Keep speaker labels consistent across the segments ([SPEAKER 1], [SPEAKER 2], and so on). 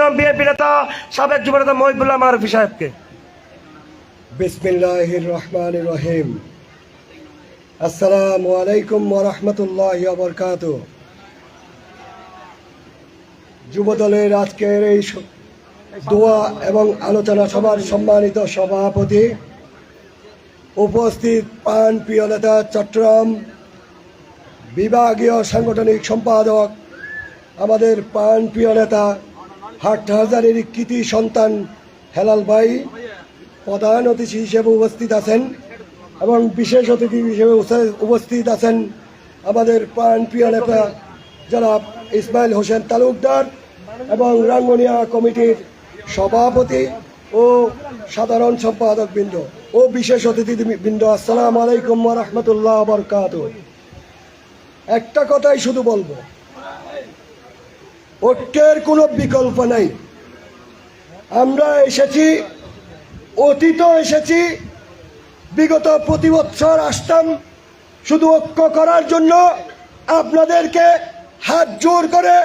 [SPEAKER 1] Union BNP নেতা সাবেক যুব নেতা মহিবুল্লাহ মারুফি সাহেবকে।
[SPEAKER 2] বিসমিল্লাহির রহমানির রহিম। আসসালামু আলাইকুম ওয়া রাহমাতুল্লাহি ওয়া বারাকাতুহু। যুবদলের আজকের এই দোয়া এবং আলোচনা সভার সম্মানিত সভাপতি, উপস্থিত প্রাণপ্রিয় নেতা চট্টগ্রাম বিভাগীয় সাংগঠনিক সম্পাদক, আমাদের প্রাণপ্রিয় নেতা হাটহাজারীর কৃতি সন্তান হেলাল ভাই প্রধান অতিথি হিসেবে উপস্থিত আছেন এবং বিশেষ অতিথি হিসেবে উপস্থিত আছেন আমাদের প্রাণপ্রিয় নেতা জনাব ইসমাইল হোসেন তালুকদার এবং রাঙ্গুনিয়া কমিটির সভাপতি ও সাধারণ সম্পাদক বৃন্দ ও বিশেষ অতিথি বৃন্দ। আসসালামু আলাইকুম ওয়া রাহমাতুল্লাহি ওয়া বারাকাতুহু। একটা কথাই শুধু বলবো, ঐক্যের কোনো বিকল্প নাই। আমরা এসেছি, অতীত এসেছি, বিগত প্রতি বছর আসতাম শুধু ঐক্য করার জন্য, আপনাদেরকে হাত জোর করে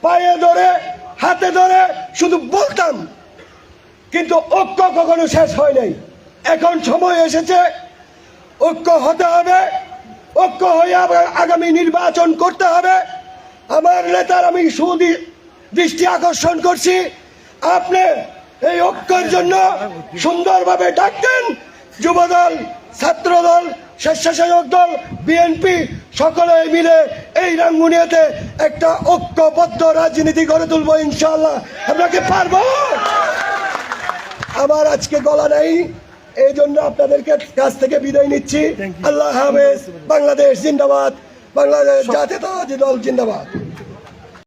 [SPEAKER 2] পায়ে ধরে হাতে ধরে শুধু বলতাম, কিন্তু ঐক্য কখনো শেষ হয় নাই। এখন সময় এসেছে ঐক্য হতে হবে, ঐক্য হয়ে আগামী নির্বাচন করতে হবে। আমার নেতার আমি দৃষ্টি আকর্ষণ করছি, আপনি এই ঐক্যের জন্য সুন্দরভাবে ডাকতেন। যুবদল, ছাত্রদল, স্বেচ্ছাসেবক দল, বিএনপি সকলে মিলে এই রাঙ্গুনিয়াতে একটা ঐক্যবদ্ধ রাজনীতি গড়ে তুলবো ইনশাআল্লাহ। আপনাকে পারবো। আমার আজকে গলা নেই, এই জন্য আপনাদেরকে কাছ থেকে বিদায় নিচ্ছি। আল্লাহ হাফেজ। বাংলাদেশ জিন্দাবাদ, বাংলাদেশ জাতীয়তাবাদী দল জিন্দাবাদ।